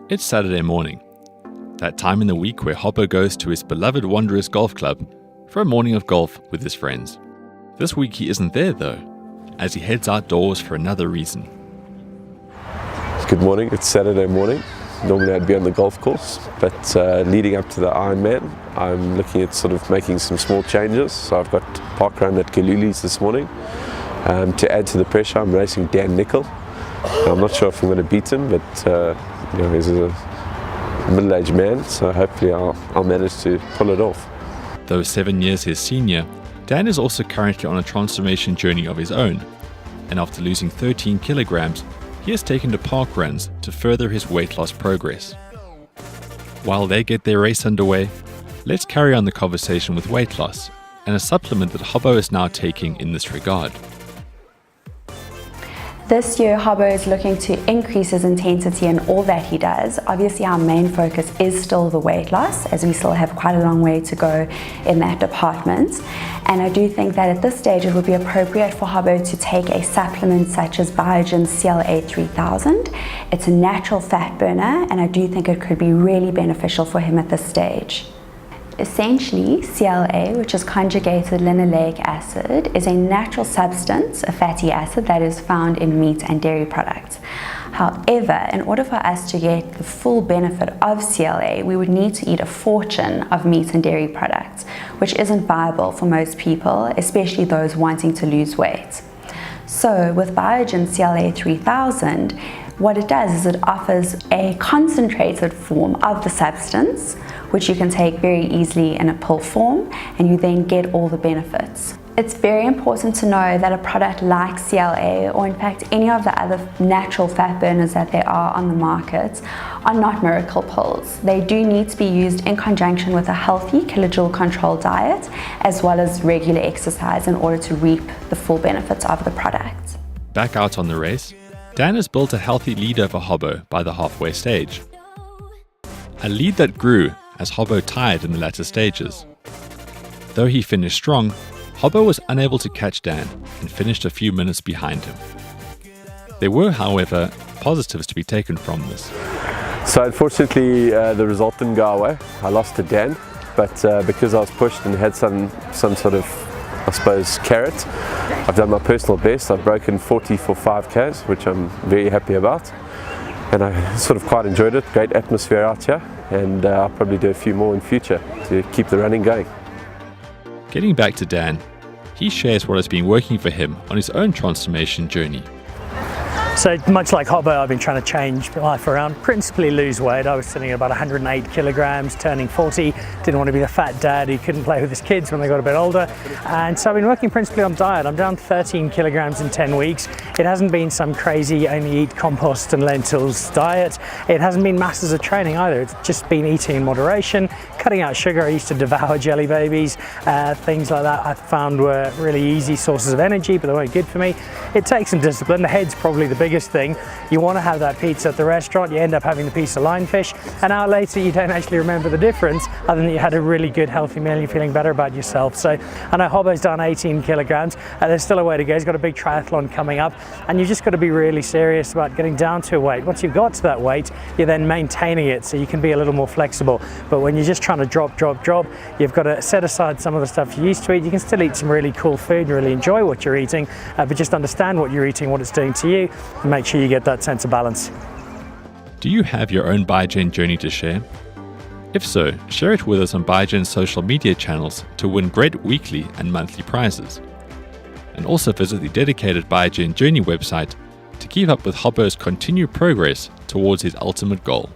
It's Saturday morning, that time in the week where Hobbo goes to his beloved Wanderers Golf Club for a morning of golf with his friends. This week he isn't there though, as he heads outdoors for another reason. Good morning, it's Saturday morning. Normally I'd be on the golf course, but leading up to the Ironman, I'm looking at sort of making some small changes. So I've got park run at Kaluli's this morning. To add to the pressure, I'm racing Dan Nicholl. I'm not sure if I'm going to beat him, but he's a middle-aged man, so hopefully I'll manage to pull it off. Though 7 years his senior, Dan is also currently on a transformation journey of his own, and after losing 13 kilograms, he has taken to park runs to further his weight loss progress. While they get their race underway, let's carry on the conversation with weight loss and a supplement that Hobbo is now taking in this regard. This year, Hobbo is looking to increase his intensity in all that he does. Obviously, our main focus is still the weight loss, as we still have quite a long way to go in that department. And I do think that at this stage, it would be appropriate for Hobbo to take a supplement such as Biogen CLA 3000. It's a natural fat burner, and I do think it could be really beneficial for him at this stage. Essentially, CLA, which is conjugated linoleic acid, is a natural substance, a fatty acid that is found in meat and dairy products. However, in order for us to get the full benefit of CLA, we would need to eat a fortune of meat and dairy products, which isn't viable for most people, especially those wanting to lose weight. So with Biogen CLA 3000, what it does is it offers a concentrated form of the substance, which you can take very easily in a pill form, and you then get all the benefits. It's very important to know that a product like CLA, or in fact any of the other natural fat burners that there are on the market, are not miracle pills. They do need to be used in conjunction with a healthy kilojoule control diet, as well as regular exercise in order to reap the full benefits of the product. Back out on the race, Dan has built a healthy lead over Hobbo by the halfway stage. A lead that grew as Hobbo tired in the latter stages. Though he finished strong, Hobbo was unable to catch Dan and finished a few minutes behind him. There were, however, positives to be taken from this. So unfortunately the result didn't go away. I lost to Dan, but because I was pushed and had some sort of, I suppose, carrot, I've done my personal best. I've broken 40 for 5Ks, which I'm very happy about. And I sort of quite enjoyed it. Great atmosphere out here, and I'll probably do a few more in future to keep the running going. Getting back to Dan, he shares what has been working for him on his own transformation journey. So much like Hobbo, I've been trying to change life around, principally lose weight. I was sitting at about 108 kilograms, turning 40, didn't want to be the fat dad who couldn't play with his kids when they got a bit older. And so I've been working principally on diet. I'm down 13 kilograms in 10 weeks. It hasn't been some crazy only eat compost and lentils diet. It hasn't been masses of training either. It's just been eating in moderation, cutting out sugar. I used to devour jelly babies, things like that I found were really easy sources of energy, but they weren't good for me. It takes some discipline. The head's probably the biggest thing. You want to have that pizza at the restaurant, you end up having the piece of lionfish, an hour later you don't actually remember the difference other than you had a really good healthy meal and you're feeling better about yourself. So I know Hobbo's done 18 kilograms, there's still a way to go. He's got a big triathlon coming up, and you just got to be really serious about getting down to a weight. Once you've got to that weight, you're then maintaining it so you can be a little more flexible. But when you're just trying to drop, you've got to set aside some of the stuff you used to eat. You can still eat some really cool food, really enjoy what you're eating, but just understand what you're eating, what it's doing to you, and make sure you get that sense of balance. Do you have your own Biogen journey to share? If so, share it with us on Biogen's social media channels to win great weekly and monthly prizes. And also visit the dedicated Biogen Journey website to keep up with Hobbo's continued progress towards his ultimate goal.